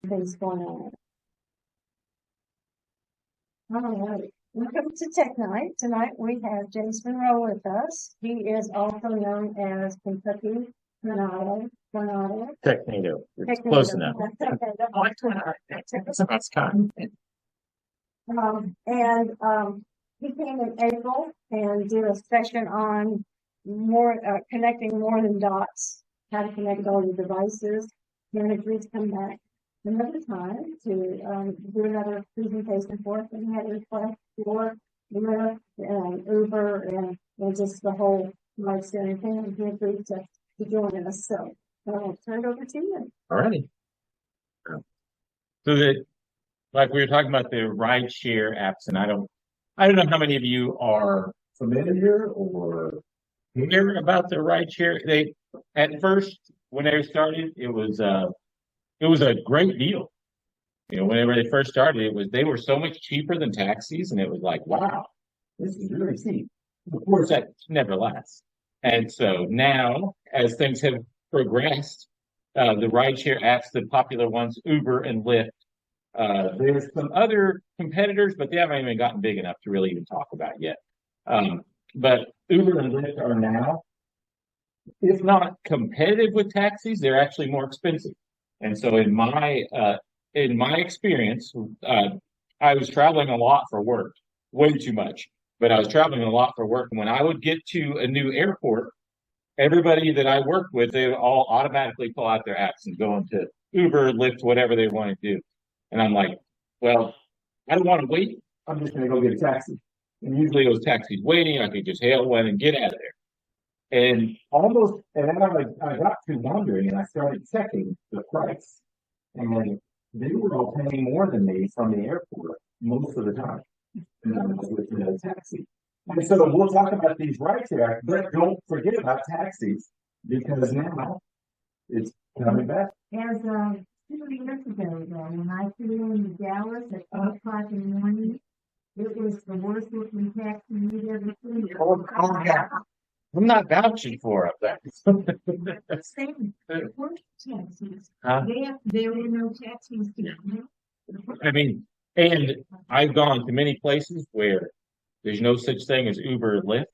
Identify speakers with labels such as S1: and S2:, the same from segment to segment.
S1: things going on. All right. Welcome to Tech Night. Tonight we have James Monroe with us. He is also known as Kentucky Tornado.
S2: Technado. It's close enough. I like Tornado. That's kind.
S1: He came in April and did a session on connecting more than dots, how to connect all your devices. Then agreed to come back another time to do another presentation for us, and he had a request for Lyft and Uber and just the whole life-saving thing, and he agreed to join us. So I'll turn it over to you.
S2: All righty. So like we were talking about the rideshare apps, and I don't know how many of you are familiar or hear about the rideshare. They at first when they started, it was a great deal. You know, whenever they first started, they were so much cheaper than taxis, and it was like, wow, this is really cheap. Of course, that never lasts. And so now, as things have progressed, the rideshare apps, the popular ones, Uber and Lyft, there's some other competitors, but they haven't even gotten big enough to really even talk about yet. But Uber and Lyft are now, if not competitive with taxis, they're actually more expensive. And so in my experience, I was traveling a lot for work, way too much, but I was traveling a lot for work. And when I would get to a new airport, everybody that I worked with, they would all automatically pull out their apps and go into Uber, Lyft, whatever they want to do. And I'm like, well, I don't want to wait. I'm just going to go get a taxi. And usually those taxis waiting, I could just hail one and get out of there. And then I got to wondering, and I started checking the price. And they were all paying more than me from the airport most of the time. And I was with a taxi. And so we'll talk about these rideshare, but don't forget about taxis because now it's coming back.
S1: As 2 years ago, when I flew into Dallas at 5 in the morning, it was the worst looking taxi you'd ever seen.
S2: Oh, yeah. I'm not vouching for that.
S1: Same. There weren't taxis. There were no taxis down there.
S2: I mean, and I've gone to many places where there's no such thing as Uber and Lyft.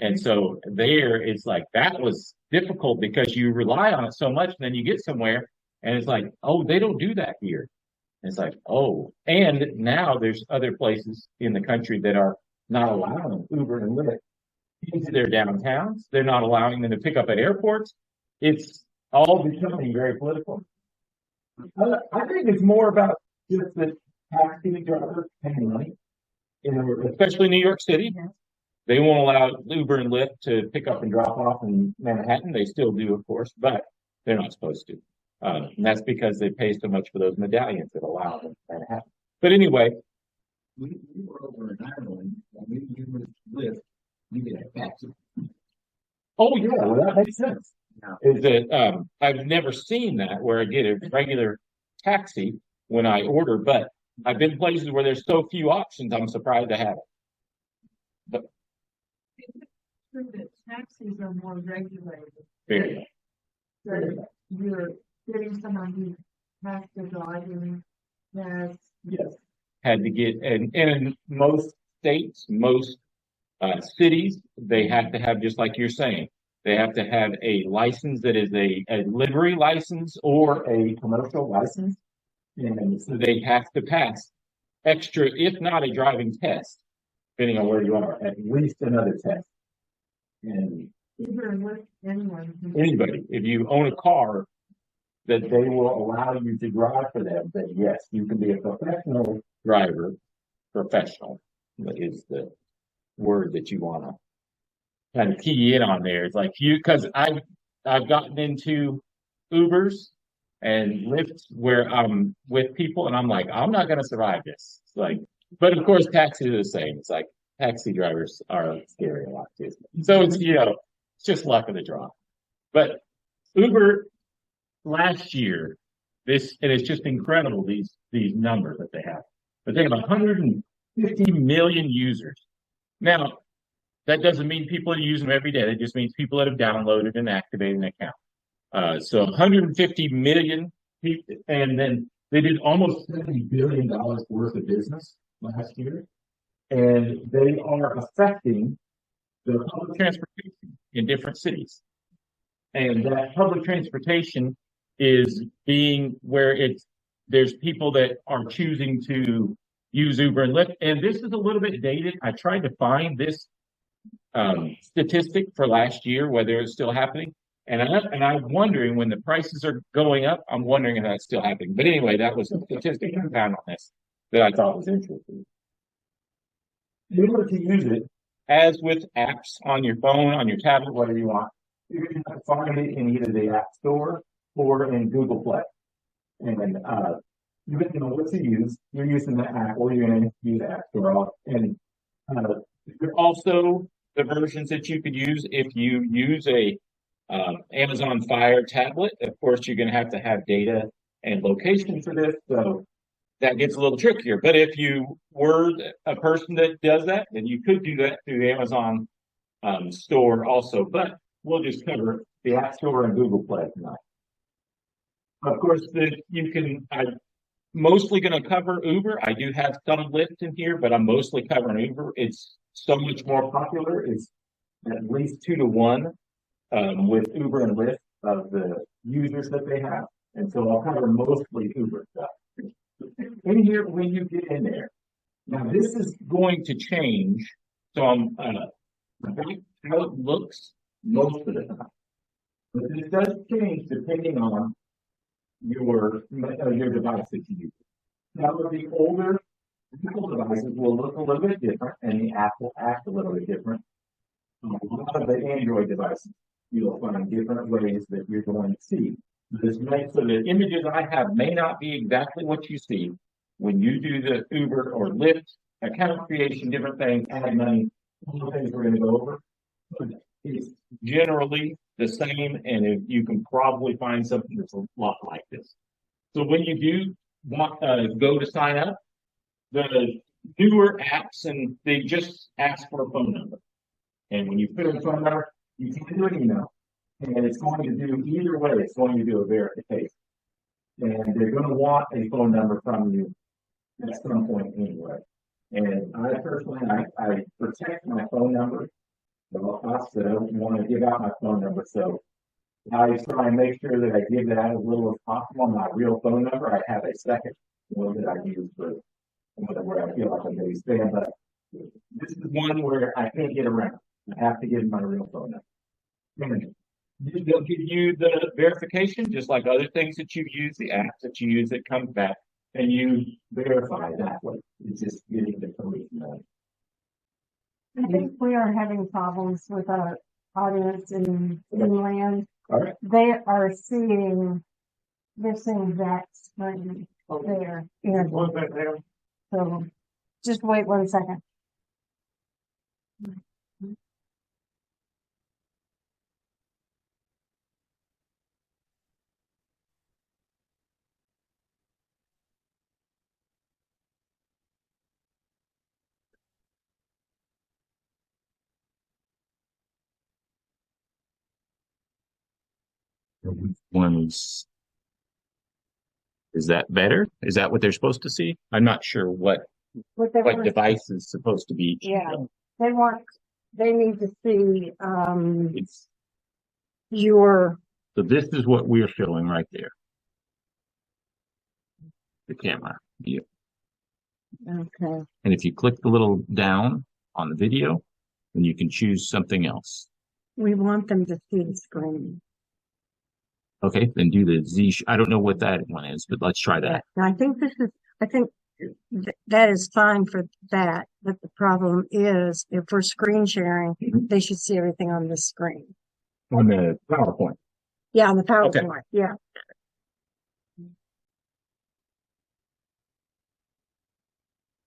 S2: And so there, it's like that was difficult because you rely on it so much, and then you get somewhere and it's like, oh, they don't do that here. And it's like, oh, and now there's other places in the country that are not allowing Uber and Lyft into their downtowns. They're not allowing them to pick up at airports. It's all becoming very political. I think it's more about just the taxi drivers paying money, especially New York City. They won't allow Uber and Lyft to pick up and drop off in Manhattan. They still do, of course, but they're not supposed to. And that's because they pay so much for those medallions that allow them in Manhattan. But anyway,
S3: we were over in Ireland, and we used Lyft. You get a taxi.
S2: Oh yeah, well, that makes sense. Is that I've never seen that where I get a regular taxi when I order, but I've been places where there's so few options. I'm surprised to have it. But
S1: it's true that taxis are more regulated.
S2: Very
S1: So you're getting someone who has to drive and
S2: yes, had to get and in most states, most cities, they have to have, just like you're saying, they have to have a license that is a livery license or a commercial license. And so they have to pass extra, if not a driving test, depending on where you are, at least another test. And anybody, if you own a car, that they will allow you to drive for them, then yes, you can be a professional driver. Professional is the word that you want to kind of key in on there. It's like because I've gotten into Ubers and Lyft where I'm with people and I'm like, I'm not going to survive this. It's like, but of course, taxis are the same. It's like taxi drivers are scary a lot too. So it's it's just luck of the draw. But Uber last year, and it's just incredible these numbers that they have. But they have 150 million users. Now, that doesn't mean people use them every day. That just means people that have downloaded and activated an account. So 150 million people, and then They did almost $70 billion worth of business last year, and they are affecting the public transportation in different cities. And that public transportation is being where there's people that are choosing to use Uber and Lyft. And this is a little bit dated. I tried to find this statistic for last year, whether it's still happening. And I'm wondering when the prices are going up, I'm wondering if that's still happening. But anyway, that was a statistic I found on this that I thought was interesting. In order to use it, as with apps on your phone, on your tablet, whatever you want, you can find it in either the App Store or in Google Play. And you can know what to use. You're using the app, or you're going to use the App Store. And there are also the versions that you could use if you use a Amazon Fire tablet. Of course, you're going to have data and location for this, so that gets a little trickier. But if you were a person that does that, then you could do that through the Amazon store also. But we'll just cover the App Store and Google Play tonight. Of course, I'm mostly going to cover Uber. I do have some Lyft in here, but I'm mostly covering Uber. It's so much more popular. It's at least 2 to 1 with Uber and Lyft of the users that they have. And so I'll cover mostly Uber stuff. In here, when you get in there, now this is going to change. So I'm how it looks most of the time. But this does change depending on your device that you use. Now, with the older Apple devices will look a little bit different, and the app will act a little bit different. A lot of the Android devices, you'll find different ways that you're going to see. This makes so the images I have may not be exactly what you see when you do the Uber or Lyft account creation, different things, add money, all the things we're going to go over. But it's generally the same, and you can probably find something that's a lot like this. So when you do go to sign up, the newer apps, and they just ask for a phone number. And when you put in a phone number, you can do an email, and it's going to do either way. It's going to do a verification, and they're going to want a phone number from you at some point anyway. And I personally, I protect my phone number at all costs. I don't want to give out my phone number, so I try and make sure that I give that out as little as possible. My real phone number, I have a second one that I use for where I feel like I'm going to spam, but this is one where I can't get around. I have to give my real phone number. They'll give you the verification, just like other things that you use, the apps that you use that comes back, and you verify that way. It's just getting the information.
S1: I think we are having problems with our audience in inland.
S2: All right.
S1: They're seeing that screen there. So just wait 1 second.
S2: Is that better? Is that what they're supposed to see? I'm not sure what device is supposed to be.
S1: Yeah, they need to see your.
S2: So this is what we're showing right there. The camera view.
S1: Okay.
S2: And if you click the little down on the video, then you can choose something else.
S1: We want them to see the screen.
S2: Okay, then do the Z. I don't know what that one is, but let's try that.
S1: Now, I think that is fine for that. But the problem is, if we're screen sharing, they should see everything on the screen.
S2: On the PowerPoint.
S1: Yeah, on the PowerPoint.
S2: Okay.
S1: Yeah.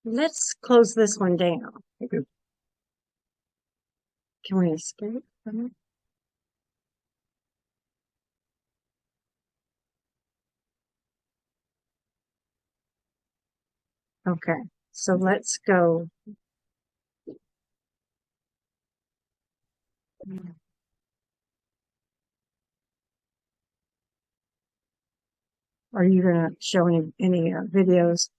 S1: Let's close this one down.
S2: Okay.
S1: Can we escape from it? Okay, so let's go. Are you gonna show any videos?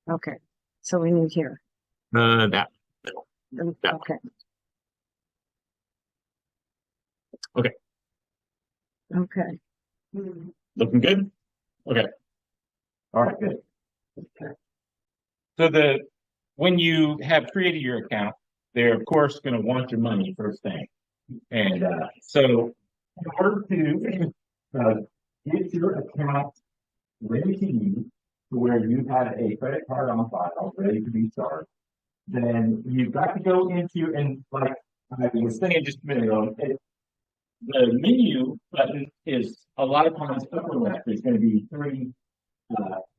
S1: Okay, so we need here.
S2: That. Yeah.
S1: Okay.
S2: Okay.
S1: Okay.
S2: Looking good? Okay. All right, good. So when you have created your account, they're of course going to want your money first thing. And so in order to uh, get your account ready to use to where you have a credit card on file ready to be charged, then you've got to go into, and like I was saying just a minute ago, the menu button is a lot of times upper left. There's going to be three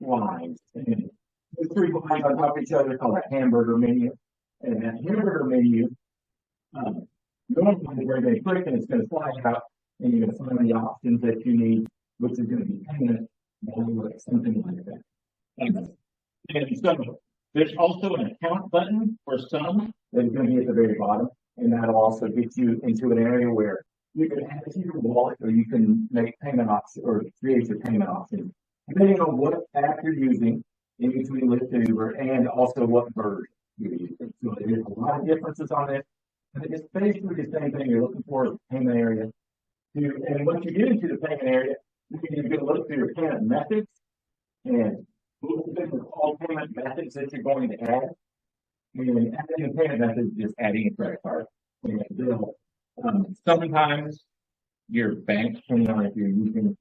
S2: lines. And the three lines on top of each other called a hamburger menu. And that hamburger menu, normally where they click and it's going to slide out and you're going to find the options that you need, which is going to be payment, something like that. And so there's also an account button for some that is going to be at the very bottom. And that'll also get you into an area where you can add it to your wallet or you can make payment options or create your payment options, depending on what app you're using in between Lyft and Uber and also what version you're using. So there's a lot of differences on this. And it's basically the same thing you're looking for in the payment area. And once you get into the payment area, you're going to look through your payment methods and look at all payment methods that you're going to add. And adding a payment method is just adding a credit card and a bill. Sometimes your bank, depending on if you're using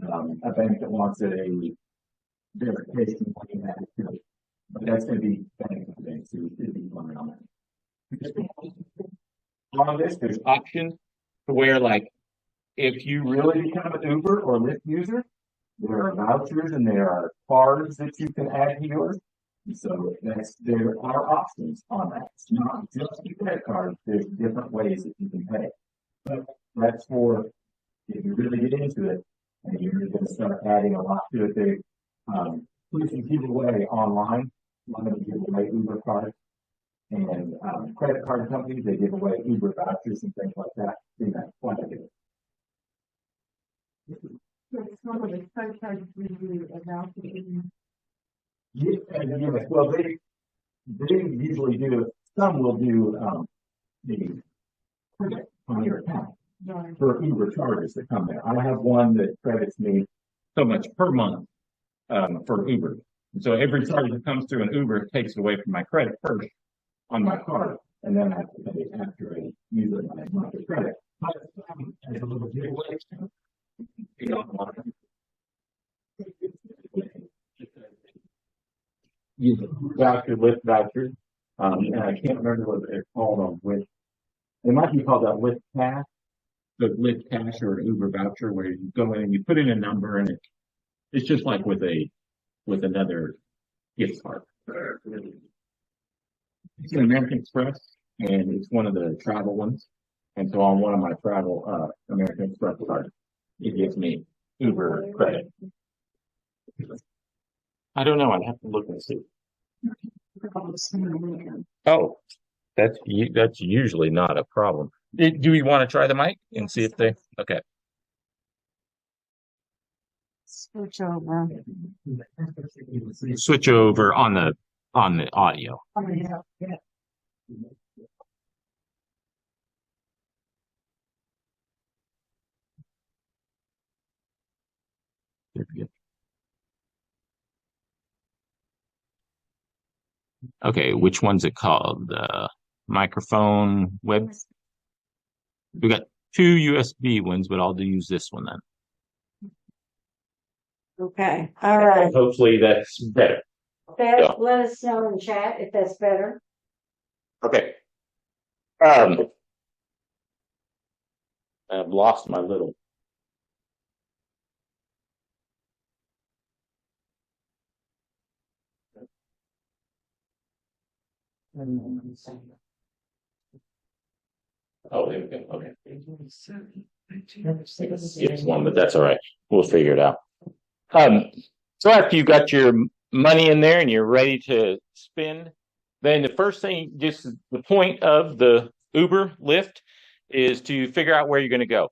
S2: a bank that wants a verification when you have it, but that's going to be bank to bank, so you should be fine on that. On this, there's options to where, like, if you really become an Uber or Lyft user, there are vouchers and there are cards that you can add to yours. So there are options on that. It's not just the credit card. There's different ways that you can pay. But that's for if you really get into it and you're going to start adding a lot to it. They can give away online. One of them give away Uber cards and credit card companies. They give away Uber vouchers and things like that. Do that quite a bit.
S1: Some of the credit cards we do about
S2: Yes, well, they usually do. Some will do the credit on your account for Uber charges that come there. I have one that credits me so much per month for Uber. So every charge that comes through an Uber takes it away from my credit first on my card, and then I have to pay after I use it my monthly credit. But there's a little giveaway. You don't want to. Use a voucher, Lyft voucher, and I can't remember what they're called on Lyft. It might be called a Lyft Cash, the Lyft Cash or an Uber voucher, where you go in and you put in a number, and it's just like with another gift card. It's an American Express, and it's one of the travel ones. And so on one of my travel American Express cards, it gives me Uber credit. I don't know. I'd have to look and see. Oh, that's usually not a problem. Do you want to try the mic and see if they? Okay.
S1: switch over.
S2: Switch over on the audio. Okay, which one's it called? The microphone web. We got two USB ones, but I'll use this one then.
S1: Okay, all right.
S2: Hopefully that's better. Yeah.
S1: Let us know in chat if that's better.
S2: Okay. I've lost my little. Oh, there we go. Okay. It's one, but that's all right. We'll figure it out. So after you got your money in there and you're ready to spend, then the first thing, just the point of the Uber Lyft is to figure out where you're going to go.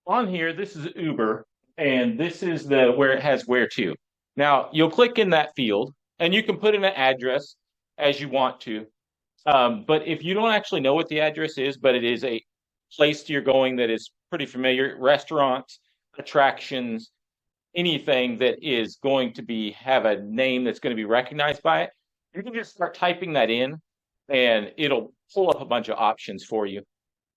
S2: On here, this is Uber, And this is the where it has where to. Now you'll click in that field and you can put in an address as you want to. But if you don't actually know what the address is, but it is a place you're going that is pretty familiar, restaurants, attractions, anything that is going to be have a name that's going to be recognized by it, you can just start typing that in and it'll pull up a bunch of options for you.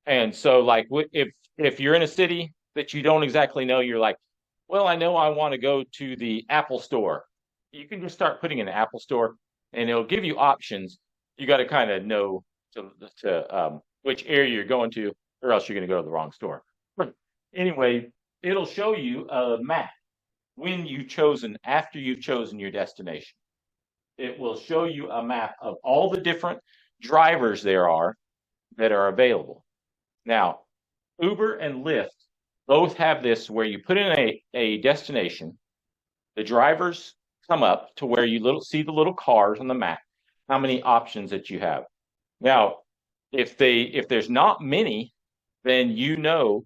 S2: And so like if you're in a city that you don't exactly know, you're like, well, I know I want to go to the Apple store. You can just start putting in the Apple store and it'll give you options. You got to kind of know to which area you're going to, or else you're going to go to the wrong store. But anyway, it'll show you a map after you've chosen your destination. It will show you a map of all the different drivers there are that are available. Now, Uber and Lyft both have this where you put in a destination, the drivers come up to where you see the little cars on the map, how many options that you have. Now, if there's not many, then you know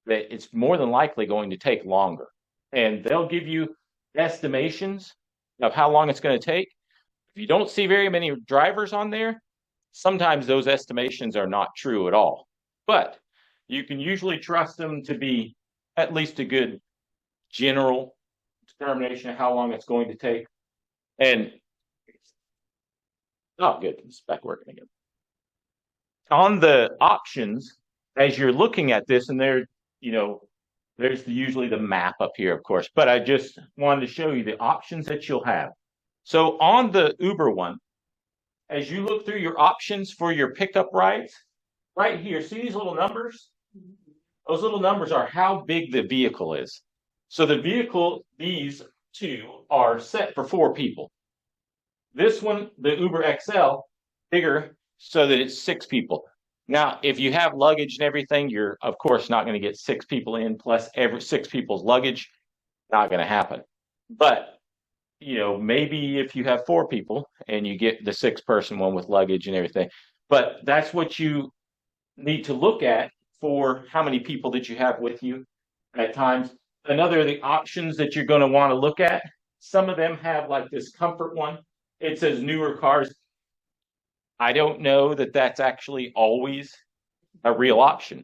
S2: that it's more than likely going to take longer. And they'll give you estimations of how long it's going to take. If you don't see very many drivers on there, sometimes those estimations are not true at all. But you can usually trust them to be at least a good general determination of how long it's going to take. And oh, good, it's back working again. On the options, as you're looking at this, and there's usually the map up here, of course, but I just wanted to show you the options that you'll have. So on the Uber one, as you look through your options for your pickup rides, right here, see these little numbers? Those little numbers are how big the vehicle is. So the vehicle, these two are set for 4 people. This one, the Uber XL, bigger so that it's 6 people. Now, if you have luggage and everything, you're of course not going to get 6 people in plus every 6 people's luggage. Not going to happen. But maybe if you have 4 people and you get the 6-person one with luggage and everything. But that's what you need to look at for how many people that you have with you at times. Another of the options that you're going to want to look at, some of them have like this comfort one. It says newer cars. I don't know that that's actually always a real option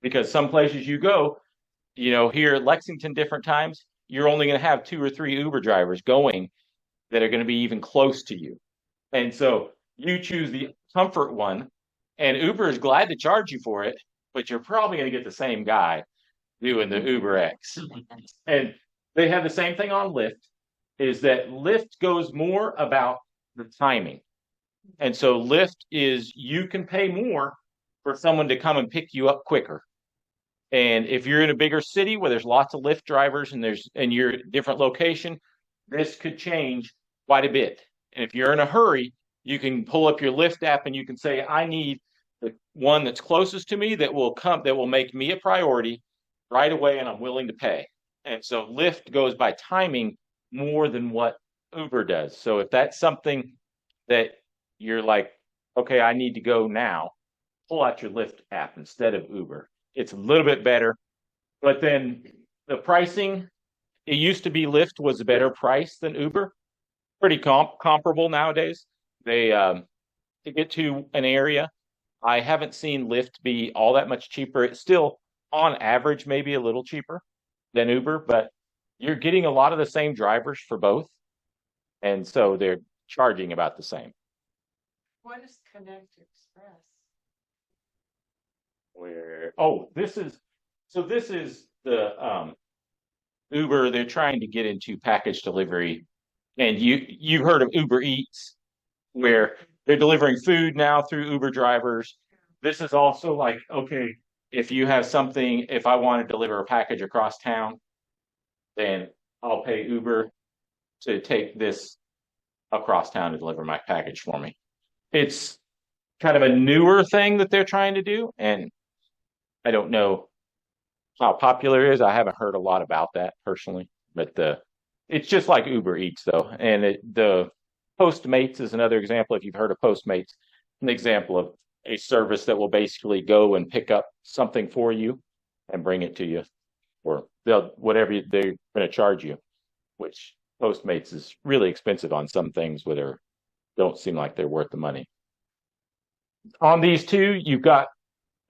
S2: because some places you go, here at Lexington, different times, you're only going to have 2 or 3 Uber drivers going that are going to be even close to you. And so you choose the comfort one, and Uber is glad to charge you for it, but you're probably going to get the same guy doing the Uber X. And they have the same thing on Lyft, is that Lyft goes more about the timing. And so Lyft is you can pay more for someone to come and pick you up quicker. And if you're in a bigger city where there's lots of Lyft drivers and you're at a different location, this could change quite a bit. And if you're in a hurry, you can pull up your Lyft app and you can say, I need the one that's closest to me that will make me a priority right away, and I'm willing to pay. And so Lyft goes by timing more than what Uber does. So if that's something that you're like, okay, I need to go now, pull out your Lyft app instead of Uber. It's a little bit better. But then the pricing, it used to be Lyft was a better price than Uber. Pretty comparable nowadays. They to get to an area, I haven't seen Lyft be all that much cheaper. It's still on average maybe a little cheaper than Uber, but you're getting a lot of the same drivers for both. And so they're charging about the same.
S4: What is Connect Express?
S2: This is the Uber. They're trying to get into package delivery, and you've heard of Uber Eats, where they're delivering food now through Uber drivers. This is also like, okay, if you have something, if I want to deliver a package across town, then I'll pay Uber to take this across town to deliver my package for me. It's kind of a newer thing that they're trying to do, and I don't know how popular it is. I haven't heard a lot about that personally, but it's just like Uber Eats though. And the Postmates is another example. If you've heard of Postmates, an example of a service that will basically go and pick up something for you and bring it to you or they'll whatever they're going to charge you, which Postmates is really expensive on some things where they don't seem like they're worth the money. On these two, you've got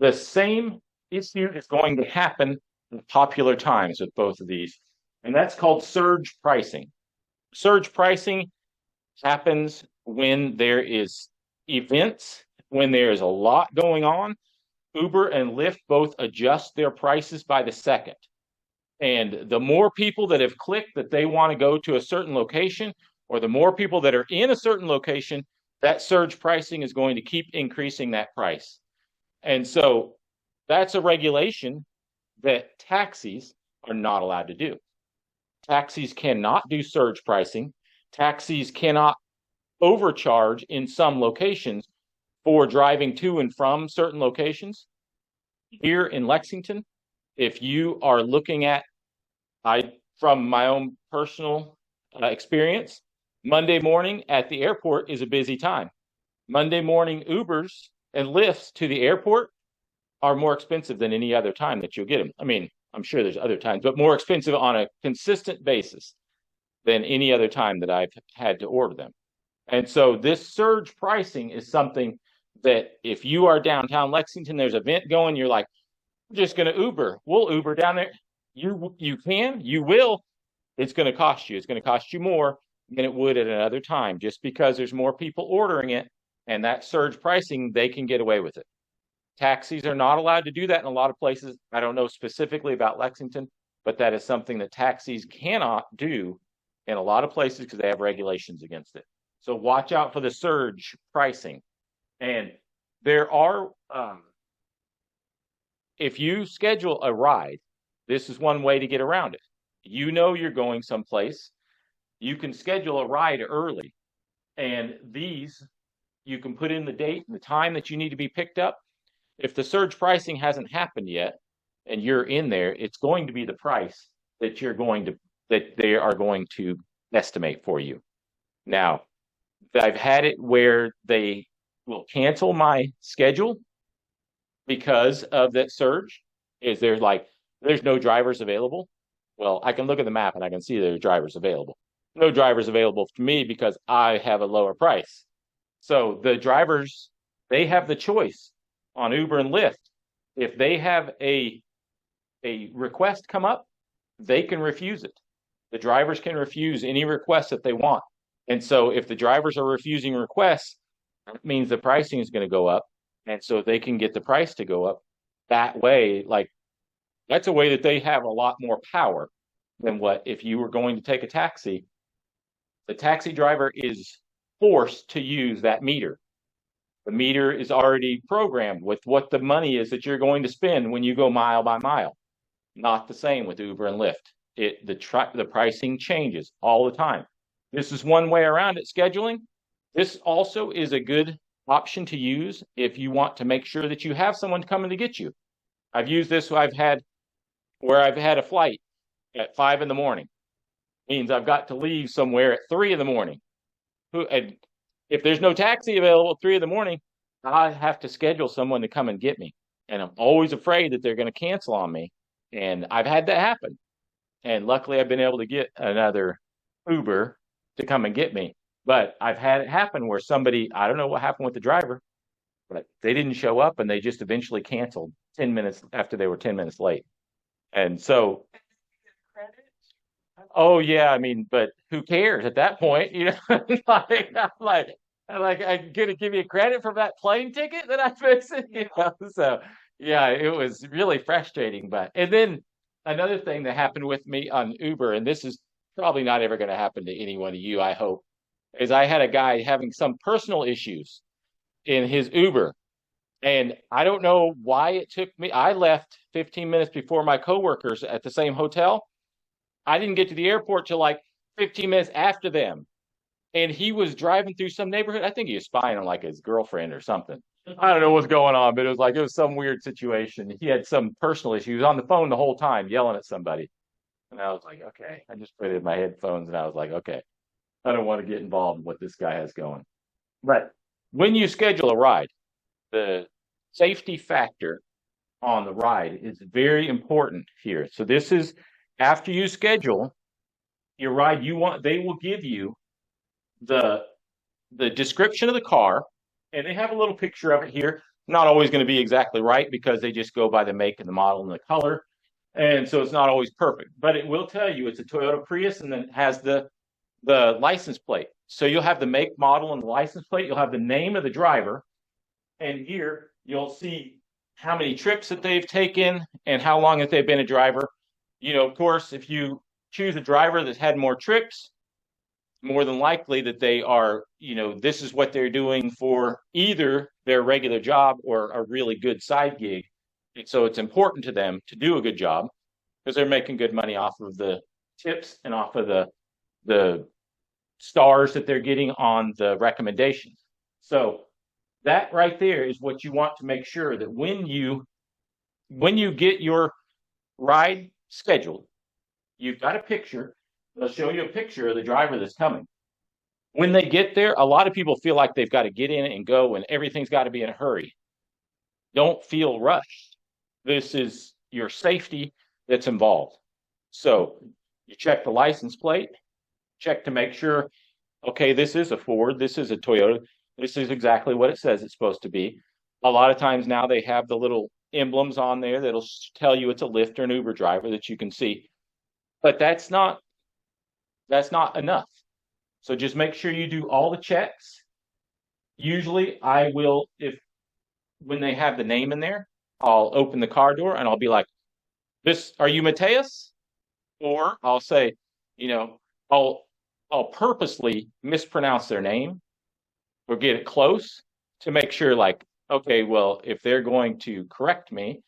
S2: the same issue is going to happen in popular times with both of these, and that's called surge pricing. Surge pricing happens when there is events, when there is a lot going on. Uber and Lyft both adjust their prices by the second. And the more people that have clicked that they want to go to a certain location, or the more people that are in a certain location, that surge pricing is going to keep increasing that price. And so that's a regulation that taxis are not allowed to do. Taxis cannot do surge pricing. Taxis cannot overcharge in some locations for driving to and from certain locations. Here in Lexington, if you are looking at, from my own personal experience, Monday morning at the airport is a busy time. Monday morning Ubers and Lyfts to the airport are more expensive than any other time that you'll get them. I mean, I'm sure there's other times, but more expensive on a consistent basis than any other time that I've had to order them. And so this surge pricing is something that if you are downtown Lexington, there's an event going, you're like, we're just going to Uber. We'll Uber down there. You will. It's going to cost you. It's going to cost you more than it would at another time, just because there's more people ordering it, and that surge pricing, they can get away with it. Taxis are not allowed to do that in a lot of places. I don't know specifically about Lexington, but that is something that taxis cannot do in a lot of places because they have regulations against it. So watch out for the surge pricing. And there are, if you schedule a ride, this is one way to get around it. You know you're going someplace. You can schedule a ride early. And these, you can put in the date and the time that you need to be picked up. If the surge pricing hasn't happened yet and you're in there, it's going to be the price that they are going to estimate for you. Now, I've had it where they will cancel my schedule because of that surge. There's no drivers available. Well, I can look at the map and I can see there are drivers available. No drivers available to me because I have a lower price. So the drivers, they have the choice on Uber and Lyft. If they have a request come up, they can refuse it. The drivers can refuse any request that they want. And so if the drivers are refusing requests, that means the pricing is going to go up. And so they can get the price to go up that way. Like, that's a way that they have a lot more power than what if you were going to take a taxi. The taxi driver is forced to use that meter. The meter is already programmed with what the money is that you're going to spend when you go mile by mile. Not the same with Uber and Lyft. The pricing changes all the time. This is one way around it, scheduling. This also is a good option to use if you want to make sure that you have someone coming to get you. I've used this where I've had a flight at 5 a.m. Means I've got to leave somewhere at 3 a.m. And if there's no taxi available at 3 a.m, I have to schedule someone to come and get me. And I'm always afraid that they're going to cancel on me. And I've had that happen. And luckily I've been able to get another Uber to come and get me. But I've had it happen where somebody, I don't know what happened with the driver, but they didn't show up and they just eventually canceled 10 minutes after they were 10 minutes late. And so, oh yeah, I mean, but who cares at that point? You know, I'm gonna give you credit for that plane ticket that I'm fixing, you know. So yeah, it was really frustrating. And then another thing that happened with me on Uber, and this is probably not ever going to happen to any one of you, I hope, is I had a guy having some personal issues in his Uber. And I don't know why it took me. I left 15 minutes before my coworkers at the same hotel. I didn't get to the airport till like 15 minutes after them. And he was driving through some neighborhood. I think he was spying on like his girlfriend or something. I don't know what's going on, but it was some weird situation. He had some personal issue. He was on the phone the whole time yelling at somebody. And I was like, okay. I just put in my headphones and I was like, okay, I don't want to get involved in what this guy has going. But when you schedule a ride, the safety factor on the ride is very important here. So this is after you schedule your ride, they will give you the description of the car, and they have a little picture of it here. Not always going to be exactly right because they just go by the make and the model and the color. And so it's not always perfect, but it will tell you it's a Toyota Prius and then it has the license plate. So you'll have the make, model, and the license plate. You'll have the name of the driver. And here you'll see how many trips that they've taken and how long that they've been a driver. Of course, if you choose a driver that's had more trips, more than likely that they are, this is what they're doing for either their regular job or a really good side gig. And so it's important to them to do a good job because they're making good money off of the tips and off of the stars that they're getting on the recommendations. So that right there is what you want to make sure that when you get your ride scheduled, you've got a picture. They'll show you a picture of the driver that's coming. When they get there, a lot of people feel like they've got to get in and go and everything's got to be in a hurry. Don't feel rushed. This is your safety that's involved. So you check the license plate, check to make sure, okay, this is a Ford, this is a Toyota, this is exactly what it says it's supposed to be. A lot of times now they have the little emblems on there that'll tell you it's a Lyft or an Uber driver that you can see. But that's not enough. So just make sure you do all the checks. Usually I will, when they have the name in there, I'll open the car door and I'll be like, are you Mateus? Or I'll say, I'll purposely mispronounce their name or get it close to make sure, like, okay, well, if they're going to correct me,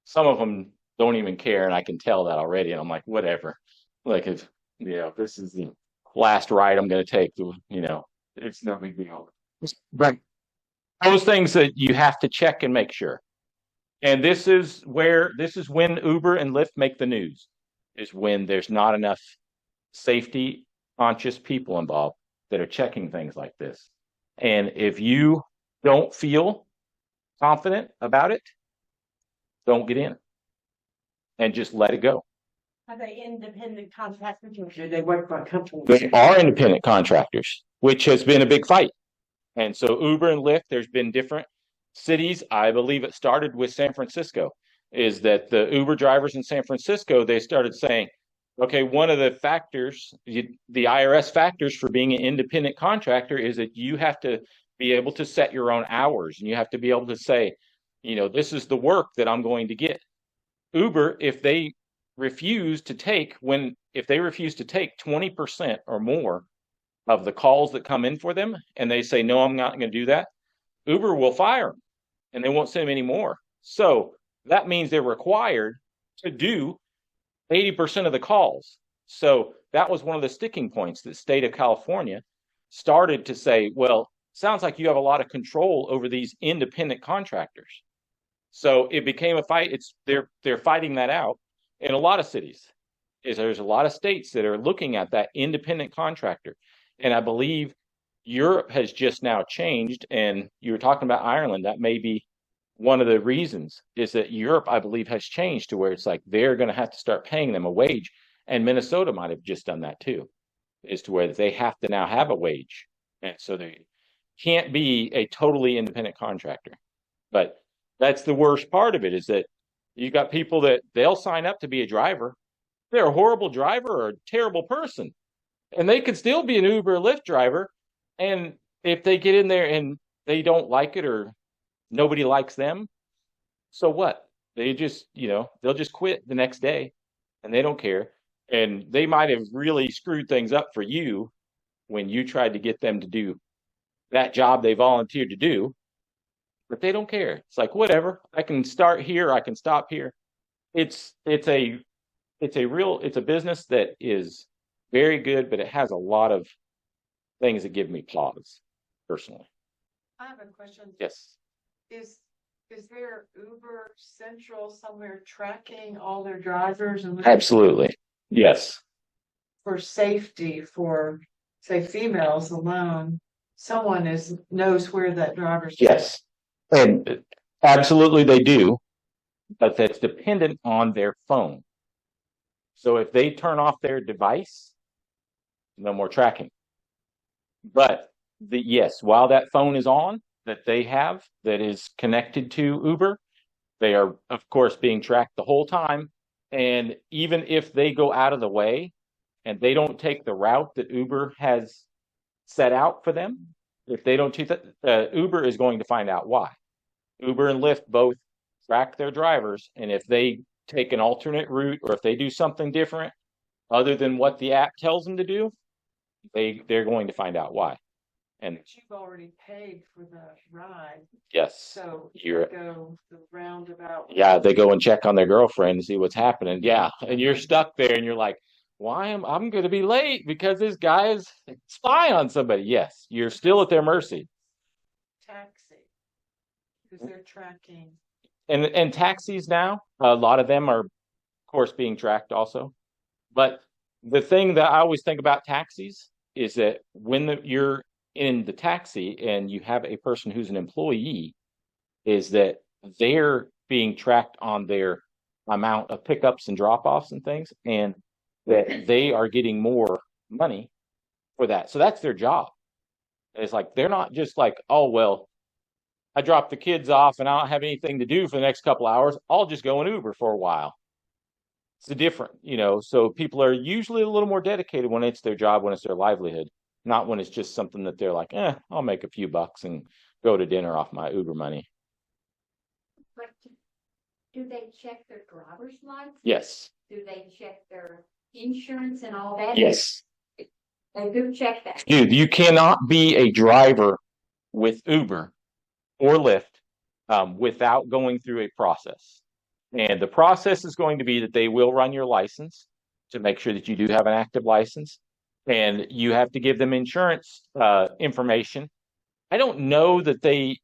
S2: some of them don't even care, and I can tell that already. And I'm like, whatever. Like, if this is the last ride I'm going to take, it's no big deal. But those things that you have to check and make sure. And this is when Uber and Lyft make the news, is when there's not enough safety conscious people involved that are checking things like this. And if you don't feel confident about it, don't get in and just let it go.
S5: Are they independent contractors or do they work for a company?
S2: They are independent contractors, which has been a big fight. And so Uber and Lyft, there's been different cities. I believe it started with San Francisco, is that the Uber drivers in San Francisco, they started saying, okay, one of the factors, the IRS factors for being an independent contractor is that you have to be able to set your own hours and you have to be able to say, this is the work that I'm going to get. Uber, if they refuse to take 20% or more of the calls that come in for them, and they say, no, I'm not going to do that, Uber will fire them and they won't send them anymore. So that means they're required to do 80% of the calls. So that was one of the sticking points. The state of California started to say, well, sounds like you have a lot of control over these independent contractors. So it became a fight. They're fighting that out in a lot of cities. There's a lot of states that are looking at that independent contractor. And I believe Europe has just now changed. And you were talking about Ireland. That may be one of the reasons, is that Europe, I believe, has changed to where it's like they're going to have to start paying them a wage. And Minnesota might have just done that too, is to where they have to now have a wage. And so they can't be a totally independent contractor. But that's the worst part of it, is that you got people that they'll sign up to be a driver. They're a horrible driver or a terrible person. And they could still be an Uber or Lyft driver. And if they get in there and they don't like it or nobody likes them, so what? They just, they'll just quit the next day and they don't care. And they might have really screwed things up for you when you tried to get them to do that job they volunteered to do, but they don't care. It's like, whatever, I can start here, I can stop here. It's a business that is very good, but it has a lot of things that give me pause personally.
S4: I have a question.
S2: Yes.
S4: Is there Uber Central somewhere tracking all their drivers and
S2: Absolutely. Yes.
S4: for safety for, say, females alone? Someone knows where that driver's
S2: Yes. And absolutely they do. but that's dependent on their phone. So if they turn off their device, no more tracking. But yes, while that phone is on that they have that is connected to Uber, they are, of course, being tracked the whole time. And even if they go out of the way and they don't take the route that Uber has set out for them, if they don't do that, Uber is going to find out why. Uber and Lyft both track their drivers, and if they take an alternate route or if they do something different other than what the app tells them to do, they're going to find out why. And
S4: But you've already paid for the ride,
S2: yes,
S4: so
S2: you're
S4: go the roundabout.
S2: yeah, they go and check on their girlfriend and see what's happening. Yeah, and you're stuck there and you're like, why am I'm going to be late because this guy is spying on somebody? Yes, you're still at their mercy.
S4: Taxi, because they're tracking.
S2: And taxis now, a lot of them are, of course, being tracked also. But the thing that I always think about taxis is that when you're in the taxi and you have a person who's an employee, is that they're being tracked on their amount of pickups and drop-offs and things, and that they are getting more money for that. So that's their job. It's like they're not just like, oh, well, I dropped the kids off and I don't have anything to do for the next couple hours. I'll just go in Uber for a while. It's a different, so people are usually a little more dedicated when it's their job, when it's their livelihood, not when it's just something that they're like, I'll make a few bucks and go to dinner off my Uber money.
S6: But do they check their driver's license?
S2: Yes.
S6: Do they check their insurance and all that?
S2: Yes.
S6: They do check that.
S2: Dude, you cannot be a driver with Uber or Lyft without going through a process. And the process is going to be that they will run your license to make sure that you do have an active license. And you have to give them insurance information. I don't know that they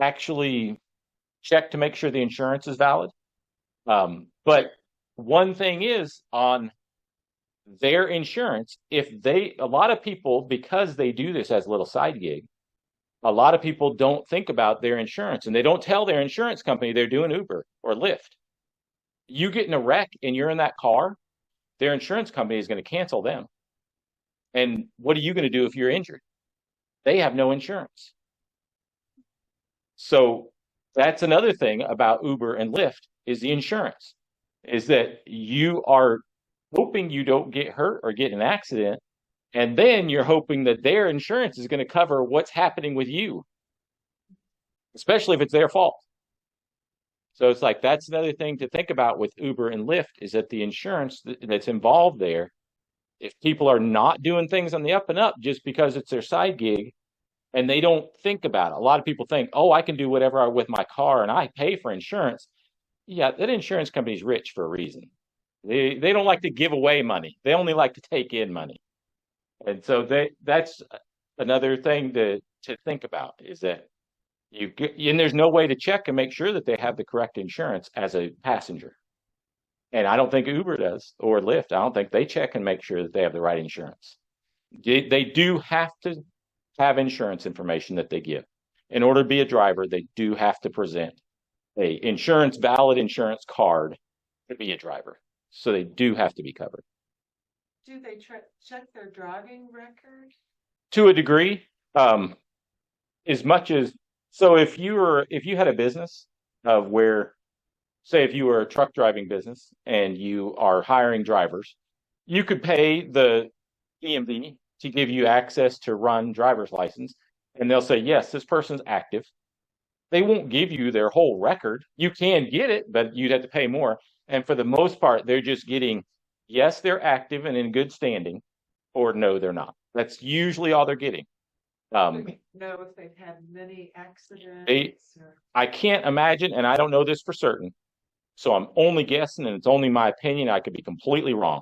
S2: actually check to make sure the insurance is valid. But one thing is on their insurance, a lot of people, because they do this as a little side gig, a lot of people don't think about their insurance and they don't tell their insurance company they're doing Uber or Lyft. You get in a wreck and you're in that car, their insurance company is going to cancel them. And what are you going to do if you're injured? They have no insurance. So that's another thing about Uber and Lyft is the insurance, is that you are hoping you don't get hurt or get in an accident. And then you're hoping that their insurance is going to cover what's happening with you, especially if it's their fault. So it's like, that's another thing to think about with Uber and Lyft is that the insurance that's involved there, if people are not doing things on the up and up just because it's their side gig and they don't think about it. A lot of people think, oh, I can do whatever I with my car and I pay for insurance. Yeah, that insurance company's rich for a reason. They don't like to give away money. They only like to take in money. And so that's another thing to think about is that and there's no way to check and make sure that they have the correct insurance as a passenger. And I don't think Uber does or Lyft. I don't think they check and make sure that they have the right insurance. They do have to have insurance information that they give. In order to be a driver, they do have to present a valid insurance card to be a driver. So they do have to be covered.
S4: Do they check their driving record?
S2: To a degree, as much as so if you had a business of where, say if you were a truck driving business and you are hiring drivers, you could pay the DMV to give you access to run driver's license, and they'll say, yes, this person's active. They won't give you their whole record. You can get it, but you'd have to pay more. And for the most part, they're just getting, yes, they're active and in good standing, or no, they're not. That's usually all they're getting.
S4: Do we know if they've had many accidents?
S2: I can't imagine, and I don't know this for certain. So I'm only guessing, and it's only my opinion. I could be completely wrong.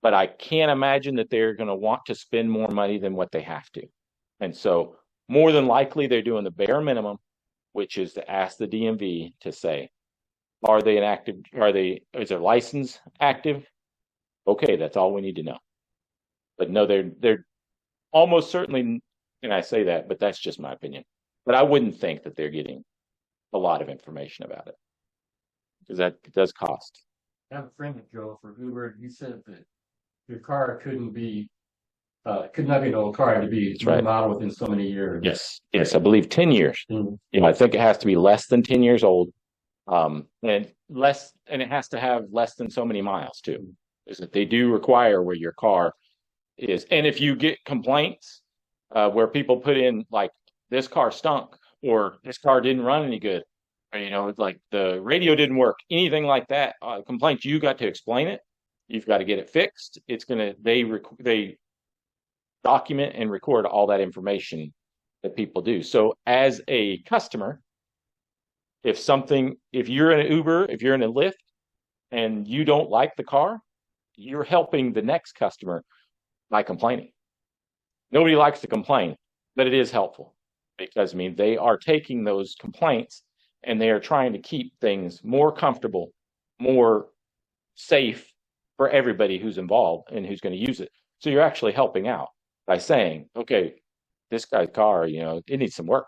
S2: But I can't imagine that they're going to want to spend more money than what they have to. And so more than likely, they're doing the bare minimum, which is to ask the DMV to say, is their license active? Okay, that's all we need to know. But no, they're almost certainly, and I say that, but that's just my opinion. But I wouldn't think that they're getting a lot of information about it. because that does cost.
S7: I have a friend that drove for Uber. He said that your car could not be an old car to be
S2: That's right.
S7: modeled within so many years.
S2: Yes, I believe 10 years.
S7: Mhm.
S2: I think it has to be less than 10 years old. And it has to have less than so many miles too. Is that they do require where your car is. And if you get complaints where people put in like this car stunk or this car didn't run any good, or like the radio didn't work, anything like that, complaints, you got to explain it. You've got to get it fixed. They document and record all that information that people do. So as a customer, if you're in an Uber, if you're in a Lyft and you don't like the car, you're helping the next customer by complaining. Nobody likes to complain, but it is helpful because they are taking those complaints and they are trying to keep things more comfortable, more safe for everybody who's involved and who's going to use it. So you're actually helping out by saying, okay, this guy's car, it needs some work.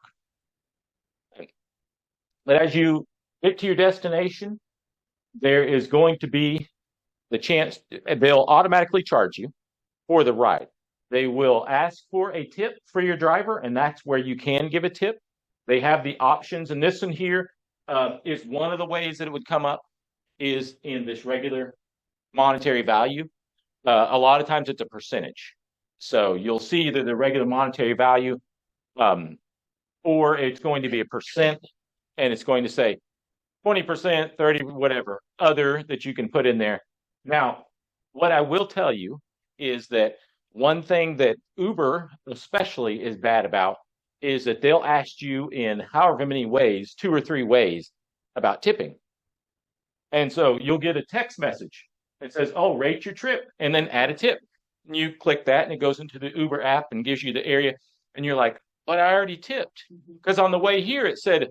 S2: But as you get to your destination, there is going to be the chance they'll automatically charge you for the ride. They will ask for a tip for your driver, and that's where you can give a tip. They have the options, and this one here is one of the ways that it would come up is in this regular monetary value. A lot of times it's a percentage. So you'll see either the regular monetary value or it's going to be a percent, and it's going to say 20%, 30, whatever, other that you can put in there. Now, what I will tell you is that one thing that Uber especially is bad about is that they'll ask you in however many ways, 2 or 3 ways, about tipping. And so you'll get a text message that says, oh, rate your trip, and then add a tip. And you click that, and it goes into the Uber app and gives you the area. And you're like, but I already tipped. Because on the way here, it said,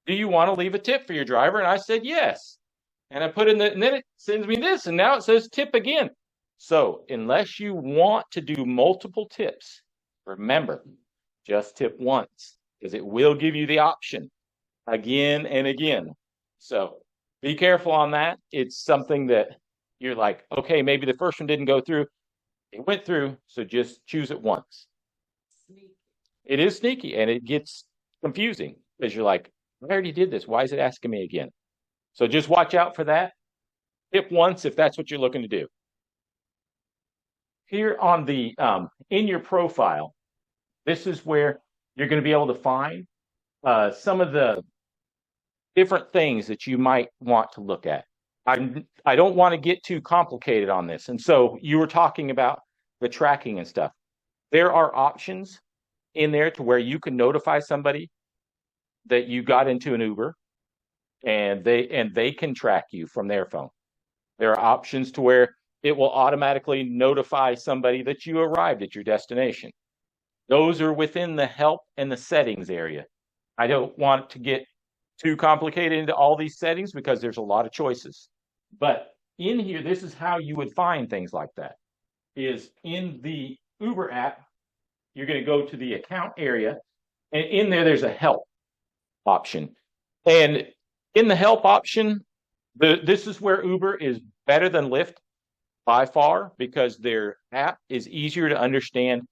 S2: do you want to leave a tip for your driver? And I said, yes. And I put in and then it sends me this, and now it says tip again. So unless you want to do multiple tips, remember, just tip once, because it will give you the option again and again. So be careful on that. It's something that you're like, okay, maybe the first one didn't go through. It went through, so just choose it once. It is sneaky, and it gets confusing because you're like, I already did this. Why is it asking me again? So just watch out for that. Tip once if that's what you're looking to do. Here on the in your profile, this is where you're going to be able to find some of the different things that you might want to look at. I don't want to get too complicated on this. And so you were talking about the tracking and stuff. There are options in there to where you can notify somebody that you got into an Uber and they can track you from their phone. There are options to where it will automatically notify somebody that you arrived at your destination. Those are within the help and the settings area. I don't want to get too complicated into all these settings because there's a lot of choices. But in here, this is how you would find things like that. Is in the Uber app, you're going to go to the account area, and in there's a help option. And in the help option, this is where Uber is better than Lyft by far because their app is easier to understand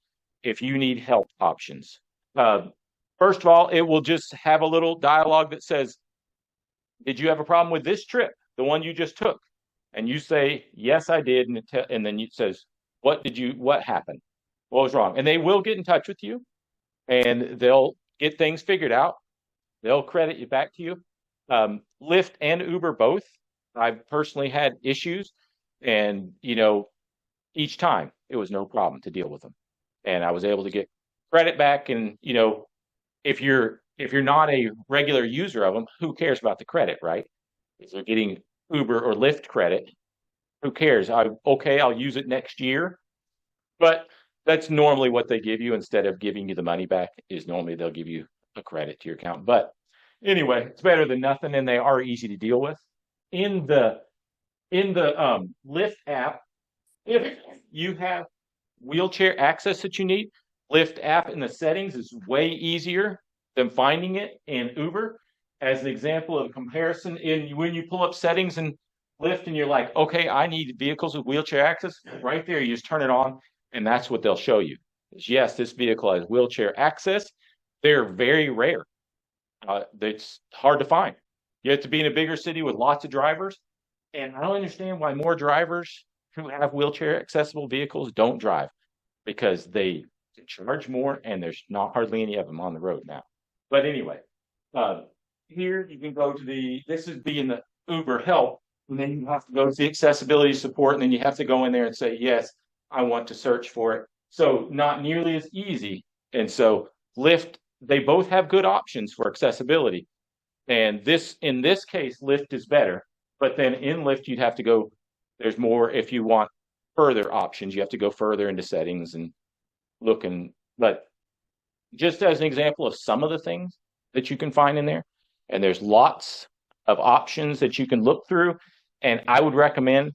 S2: if you need help options. First of all, it will just have a little dialogue that says, did you have a problem with this trip, the one you just took? And you say, yes, I did. And then it says, what happened? What was wrong? And they will get in touch with you and they'll get things figured out. They'll credit you back to you. Lyft and Uber both. I've personally had issues and, each time it was no problem to deal with them. And I was able to get credit back. And, if you're not a regular user of them, who cares about the credit, right? If they're getting Uber or Lyft credit, who cares? I'll use it next year. But that's normally what they give you instead of giving you the money back is normally they'll give you a credit to your account. But anyway, it's better than nothing, and they are easy to deal with. In the Lyft app, if you have wheelchair access that you need, Lyft app in the settings is way easier than finding it in Uber. as an example of comparison, in when you pull up settings and Lyft and you're like, okay, I need vehicles with wheelchair access, right there, you just turn it on and that's what they'll show you. Is yes, this vehicle has wheelchair access. They're very rare. It's hard to find. You have to be in a bigger city with lots of drivers. And I don't understand why more drivers who have wheelchair accessible vehicles don't drive, because they charge more and there's not hardly any of them on the road now. But anyway, here you can go to this is being the Uber help, and then you have to go to the accessibility support, and then you have to go in there and say, yes, I want to search for it. So not nearly as easy. And so Lyft, they both have good options for accessibility. And in this case, Lyft is better. But then in Lyft, you'd have to go, there's more if you want further options. You have to go further into settings and look. But just as an example of some of the things that you can find in there, and there's lots of options that you can look through. And I would recommend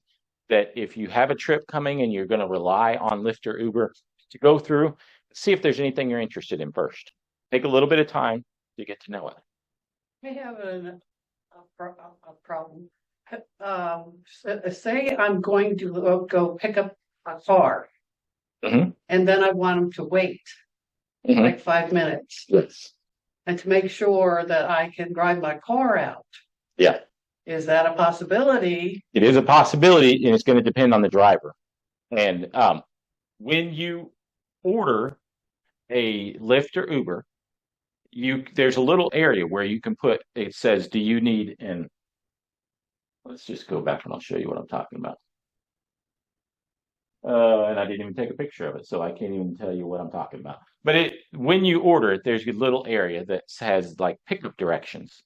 S2: that if you have a trip coming and you're going to rely on Lyft or Uber, to go through, see if there's anything you're interested in first. Take a little bit of time to get to know it.
S4: I have a problem. Say I'm going to go pick up a car,
S2: Mhm.
S4: and then I want them to wait
S2: Mhm.
S4: like 5 minutes,
S2: Yes.
S4: and to make sure that I can drive my car out.
S2: Yeah.
S4: Is that a possibility?
S2: It is a possibility, and it's going to depend on the driver. And when you order a Lyft or Uber, there's a little area where you can put, it says, do you need, and let's just go back and I'll show you what I'm talking about. And I didn't even take a picture of it, so I can't even tell you what I'm talking about. But when you order it, there's a little area that has like pickup directions.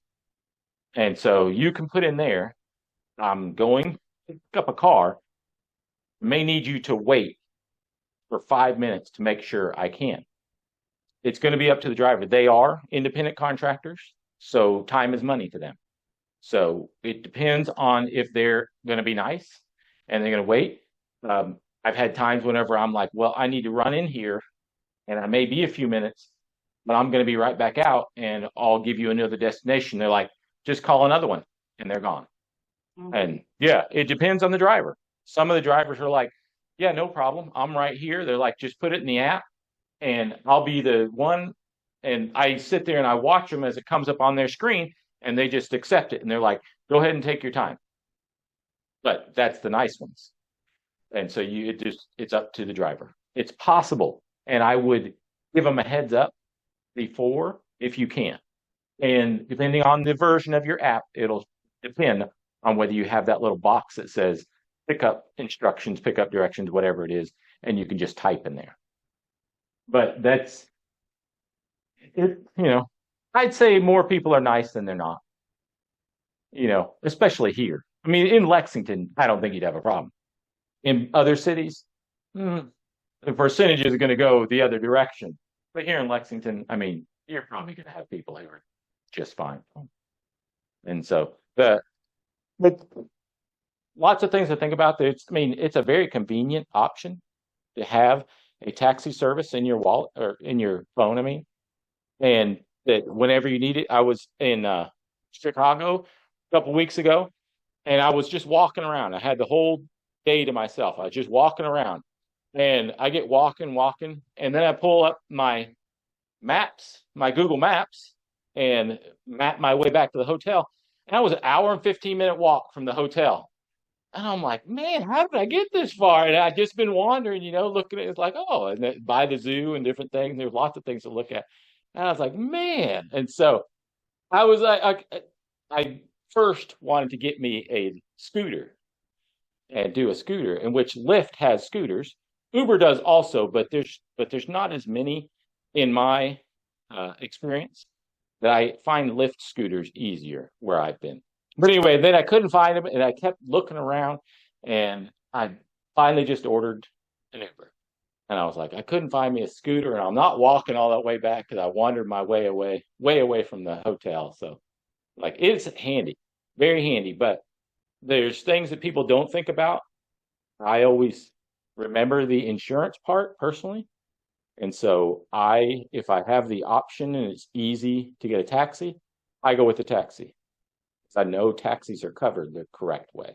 S2: And so you can put in there, I'm going to pick up a car, may need you to wait for 5 minutes to make sure I can. It's going to be up to the driver. They are independent contractors, so time is money to them. So it depends on if they're going to be nice and they're going to wait. I've had times whenever I'm like, well, I need to run in here and I may be a few minutes, but I'm going to be right back out and I'll give you another destination. They're like, just call another one, and they're gone. And yeah, it depends on the driver. Some of the drivers are like, yeah, no problem, I'm right here. They're like, just put it in the app and I'll be the one. And I sit there and I watch them as it comes up on their screen, and they just accept it. And they're like, go ahead and take your time. But that's the nice ones. And so it's up to the driver. It's possible. And I would give them a heads up before if you can. And depending on the version of your app, it'll depend on whether you have that little box that says pickup instructions, pickup directions, whatever it is, and you can just type in there. But that's it, I'd say more people are nice than they're not. Especially here. I mean, in Lexington, I don't think you'd have a problem. In other cities, the percentages are going to go the other direction. But here in Lexington, I mean, you're probably going to have people who are just fine. And so but lots of things to think about. It's a very convenient option to have a taxi service in your wallet or in your phone. And that whenever you need it. I was in Chicago a couple weeks ago, and I was just walking around. I had the whole day to myself. I was just walking around, and I get walking, and then I pull up my maps, my Google Maps, and map my way back to the hotel. And that was an hour and 15-minute walk from the hotel. And I'm like, man, how did I get this far? And I'd just been wandering, looking at it. It's like, oh, and then by the zoo and different things. There's lots of things to look at. And I was like, man. And so I was like, I first wanted to get me a scooter and do a scooter, in which Lyft has scooters. Uber does also, but there's not as many in my experience that I find Lyft scooters easier where I've been. But anyway, then I couldn't find them, and I kept looking around, and I finally just ordered an Uber. And I was like, I couldn't find me a scooter, and I'm not walking all that way back because I wandered my way away from the hotel. So, like, it's handy, very handy. But there's things that people don't think about. I always remember the insurance part personally. And so if I have the option and it's easy to get a taxi, I go with the taxi. I know taxis are covered the correct way,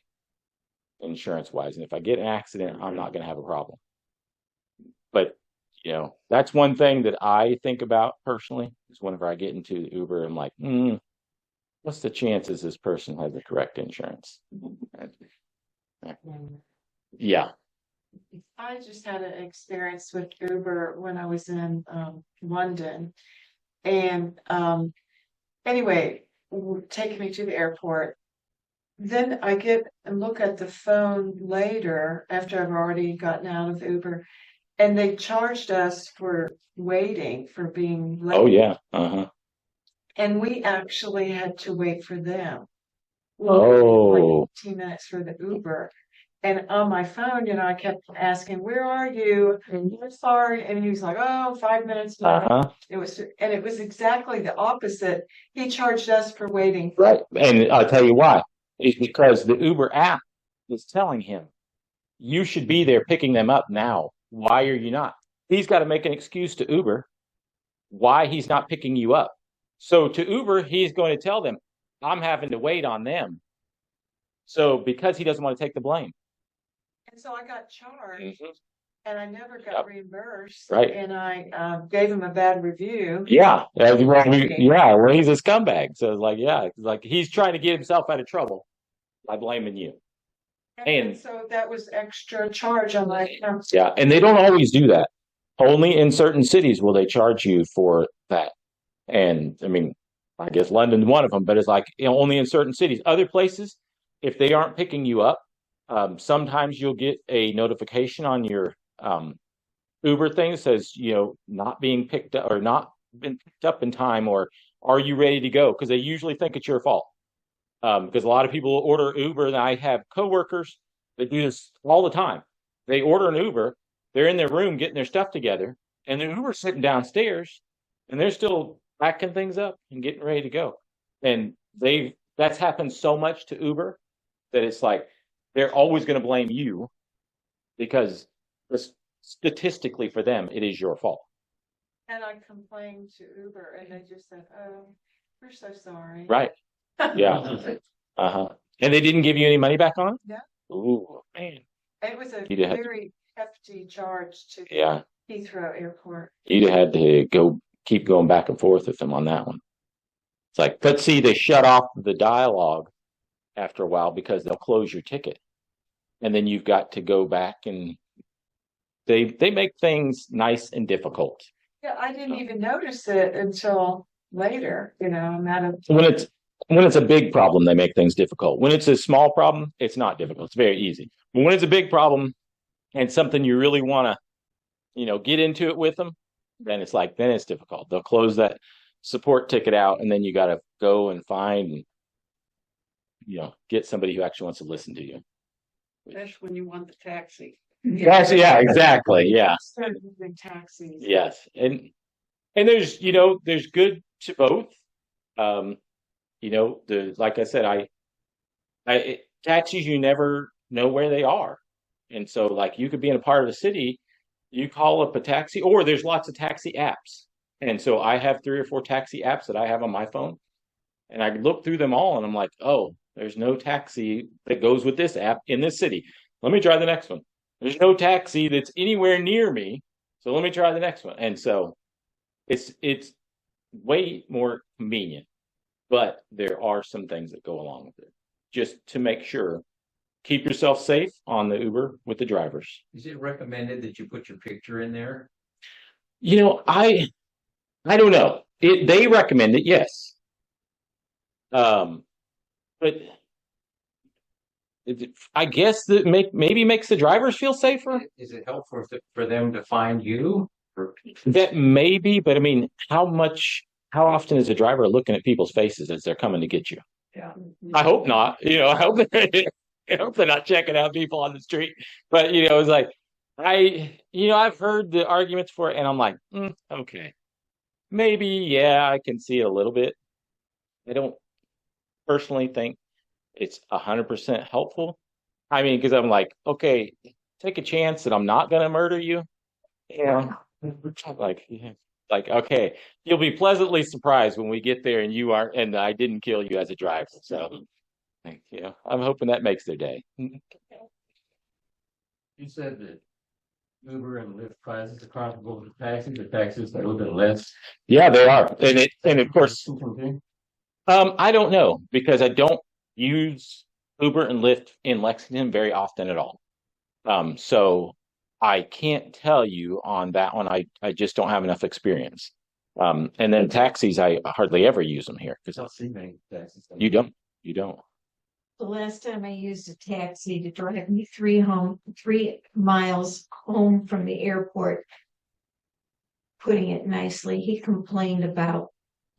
S2: insurance wise. And if I get in an accident, I'm not going to have a problem. But, that's one thing that I think about personally is whenever I get into the Uber, I'm like, what's the chances this person has the correct insurance? Yeah.
S4: I just had an experience with Uber when I was in London. And anyway, taking me to the airport. Then I get and look at the phone later after I've already gotten out of Uber, and they charged us for waiting, for being late.
S2: Oh, yeah. Uh-huh.
S4: And we actually had to wait for them.
S2: Oh.
S4: Like 15 minutes for the Uber. And on my phone, I kept asking, "Where are you? I'm sorry." And he was like, "Oh, 5 minutes more."
S2: Uh-huh.
S4: It was exactly the opposite. He charged us for waiting.
S2: Right. And I'll tell you why. It's because the Uber app is telling him, you should be there picking them up now. Why are you not? He's got to make an excuse to Uber why he's not picking you up. So to Uber, he's going to tell them, I'm having to wait on them. So because he doesn't want to take the blame.
S4: And so I got charged,
S2: Mhm.
S4: and I never got
S2: Yep.
S4: reimbursed.
S2: Right.
S4: And I gave him a bad review.
S2: Yeah. Well, he's a scumbag. So it's like, it's like he's trying to get himself out of trouble by blaming you.
S4: And so that was extra charge on my account.
S2: Yeah. And they don't always do that. Only in certain cities will they charge you for that. And I mean, I guess London's one of them, but it's like only in certain cities. Other places, if they aren't picking you up, sometimes you'll get a notification on your Uber thing that says, not being picked up or not been picked up in time, or are you ready to go? Because they usually think it's your fault. Because a lot of people order Uber, and I have coworkers that do this all the time. They order an Uber, they're in their room getting their stuff together, and the Uber's sitting downstairs, and they're still packing things up and getting ready to go. And that's happened so much to Uber that it's like they're always going to blame you because statistically for them, it is your fault.
S4: And I complained to Uber, and they just said, "Oh, we're so sorry."
S2: Right. Yeah. Uh-huh. And they didn't give you any money back on it?
S4: Yeah.
S2: Ooh, man.
S4: It was a
S2: You'd have
S4: very hefty charge to the
S2: Yeah.
S4: Heathrow Airport.
S2: You'd have had to keep going back and forth with them on that one. It's like, but see, they shut off the dialogue after a while because they'll close your ticket. And then you've got to go back, and they make things nice and difficult.
S4: Yeah, I didn't even notice it until later. I'm out of.
S2: When it's a big problem, they make things difficult. When it's a small problem, it's not difficult. It's very easy. But when it's a big problem and something you really want to, get into it with them, then it's difficult. They'll close that support ticket out, and then you got to go and find and, get somebody who actually wants to listen to you.
S4: That's when you want the taxi.
S2: Yes, yeah, exactly. Yeah.
S4: Start using taxis.
S2: Yes. And there's good to both. Like I said, taxis, you never know where they are. And so like you could be in a part of the city, you call up a taxi, or there's lots of taxi apps. And so I have 3 or 4 taxi apps that I have on my phone, and I look through them all and I'm like, oh, there's no taxi that goes with this app in this city. Let me try the next one. There's no taxi that's anywhere near me. So let me try the next one. And so it's way more convenient, but there are some things that go along with it. Just to make sure, keep yourself safe on the Uber with the drivers.
S3: Is it recommended that you put your picture in there?
S2: I don't know. They recommend it, yes. But I guess that maybe makes the drivers feel safer.
S3: Is it helpful for them to find you?
S2: That may be, but I mean, how often is a driver looking at people's faces as they're coming to get you?
S3: Yeah.
S2: I hope not. I hope they're not checking out people on the street. But it's like I've heard the arguments for it, and I'm like, okay, maybe, yeah, I can see it a little bit. I don't personally think it's 100% helpful. I mean, because I'm like, okay, take a chance that I'm not going to murder you. Like, Like, okay, you'll be pleasantly surprised when we get there and you aren't, and I didn't kill you as a driver. So, thank you. I'm hoping that makes their day.
S7: You said that Uber and Lyft prices are comparable to taxis. The taxis are a little bit less.
S2: Yeah, they are, and of course,
S7: Mhm.
S2: I don't know because I don't use Uber and Lyft in Lexington very often at all. So I can't tell you on that one. I just don't have enough experience. And then taxis, I hardly ever use them here
S7: I
S2: because
S7: don't see many taxis.
S2: you don't.
S5: The last time I used a taxi to drive me 3 miles home from the airport, putting it nicely, he complained about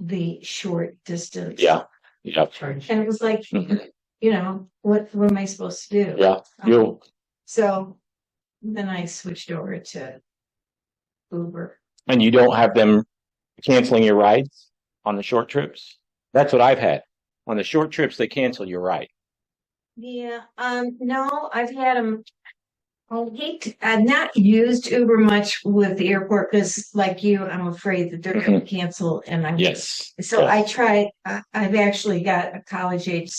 S5: the short distance.
S2: Yeah, yeah,
S5: And it was like,
S2: Mhm.
S5: what am I supposed to do?
S2: yeah. You'll
S5: So then I switched over to Uber.
S2: and you don't have them canceling your rides on the short trips. That's what I've had. On the short trips, they cancel your ride.
S5: Yeah, no, I've had them. I've not used Uber much with the airport because, like you, I'm afraid that they're going to cancel, and
S2: Yes.
S5: So
S2: Yes.
S5: I tried. I've actually got a college age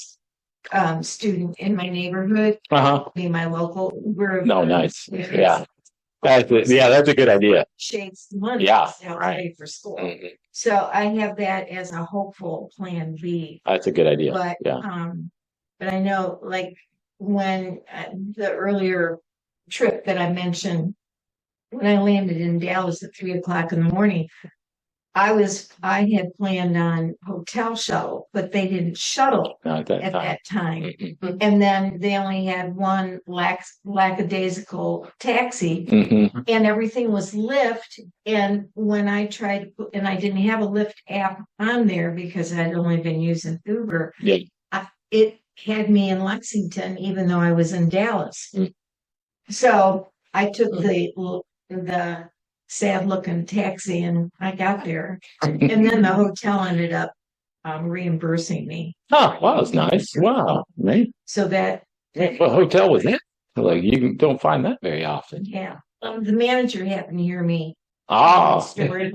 S5: student in my neighborhood,
S2: Uh-huh.
S5: be my local Uber.
S2: No, nice. Yeah. That's a good idea.
S5: Shades money.
S2: Yeah,
S5: to help
S2: right.
S5: pay for school.
S2: Mhm.
S5: So I have that as a hopeful plan B.
S2: That's a good idea.
S5: But
S2: Yeah.
S5: but I know, like, when the earlier trip that I mentioned, when I landed in Dallas at 3 o'clock in the morning, I had planned on hotel shuttle, but they didn't shuttle
S2: Not at that
S5: at
S2: time.
S5: that time.
S2: Mhm.
S5: And then they only had one lackadaisical taxi,
S2: Mhm.
S5: and everything was Lyft. And when I tried to put, and I didn't have a Lyft app on there because I'd only been using Uber,
S2: Yeah.
S5: it had me in Lexington, even though I was in Dallas.
S2: Mm.
S5: So I took the sad looking taxi and I got there. And then the hotel ended up reimbursing me.
S2: Oh, wow, that's nice. Wow, man.
S5: So that,
S2: What hotel was that? Like you don't find that very often.
S5: yeah. The manager happened to hear me.
S2: Ah,
S5: Story.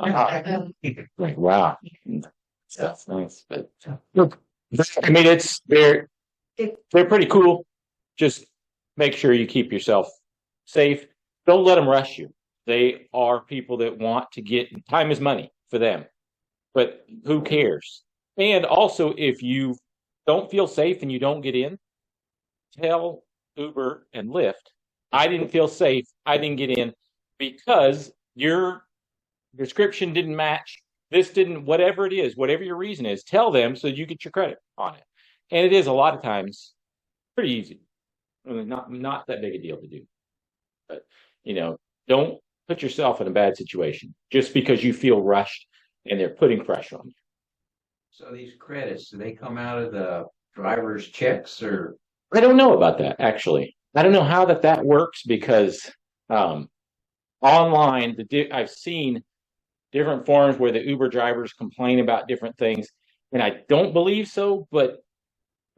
S2: like wow, that's nice. But look, I mean, they're pretty cool. Just make sure you keep yourself safe. Don't let them rush you. They are people that want to get time is money for them, but who cares? And also, if you don't feel safe and you don't get in, tell Uber and Lyft, I didn't feel safe. I didn't get in because your description didn't match. This didn't, whatever it is, whatever your reason is, tell them so you get your credit on it. And it is a lot of times pretty easy. I mean, not that big a deal to do. But don't put yourself in a bad situation just because you feel rushed and they're putting pressure on you.
S3: So these credits, do they come out of the driver's checks or?
S2: I don't know about that actually. I don't know how that works because online I've seen different forums where the Uber drivers complain about different things, and I don't believe so, but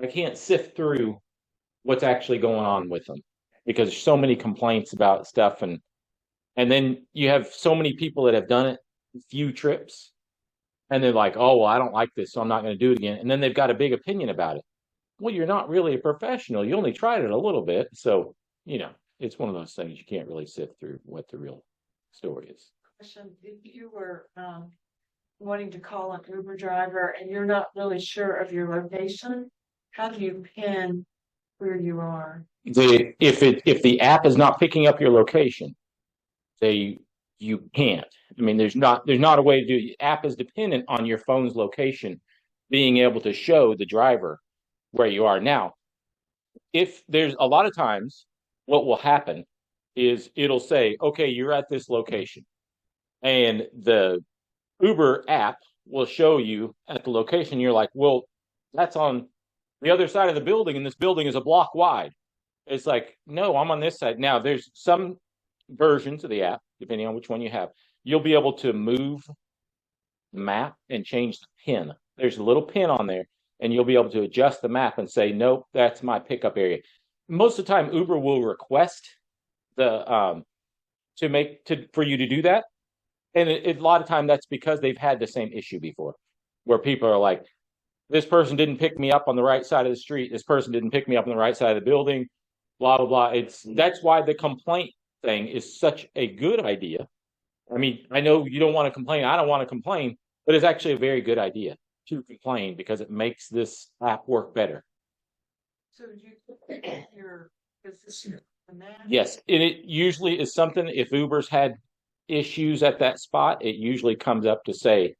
S2: I can't sift through what's actually going on with them because there's so many complaints about stuff, and then you have so many people that have done it a few trips, and they're like, oh well, I don't like this, so I'm not going to do it again, and then they've got a big opinion about it. Well, you're not really a professional. You only tried it a little bit, so it's one of those things you can't really sift through what the real story is.
S4: Question, if you were wanting to call an Uber driver and you're not really sure of your location, how do you pin where you are?
S2: If the app is not picking up your location, you can't. I mean, there's not a way to do it. The app is dependent on your phone's location being able to show the driver where you are. Now, if there's a lot of times, what will happen is it'll say, okay, you're at this location. And the Uber app will show you at the location. You're like, well, that's on the other side of the building, and this building is a block wide. It's like, no, I'm on this side. Now, there's some versions of the app, depending on which one you have, you'll be able to move the map and change the pin. There's a little pin on there, and you'll be able to adjust the map and say, nope, that's my pickup area. Most of the time, Uber will request for you to do that. And a lot of time that's because they've had the same issue before, where people are like, this person didn't pick me up on the right side of the street. This person didn't pick me up on the right side of the building, blah, blah, blah. That's why the complaint thing is such a good idea. I mean, I know you don't want to complain. I don't want to complain, but it's actually a very good idea to complain because it makes this app work better.
S4: So did you your position on that?
S2: Yes, and it usually is something, if Uber's had issues at that spot, it usually comes up to say,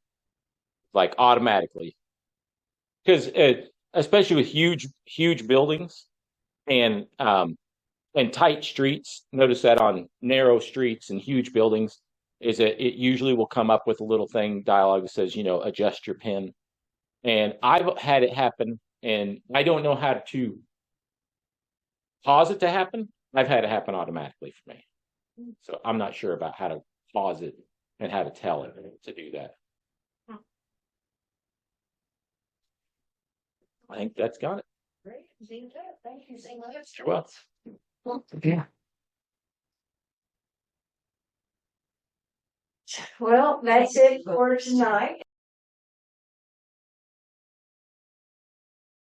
S2: like, automatically. Because especially with huge buildings and tight streets, notice that on narrow streets and huge buildings, is that it usually will come up with a little thing, dialogue that says, adjust your PIN. And I've had it happen, and I don't know how to pause it to happen. I've had it happen automatically for me. So I'm not sure about how to pause it and how to tell it to do that. I think that's got it.
S5: Great. Thank you so much.
S2: You're welcome.
S5: Yeah. Well, that's it for tonight.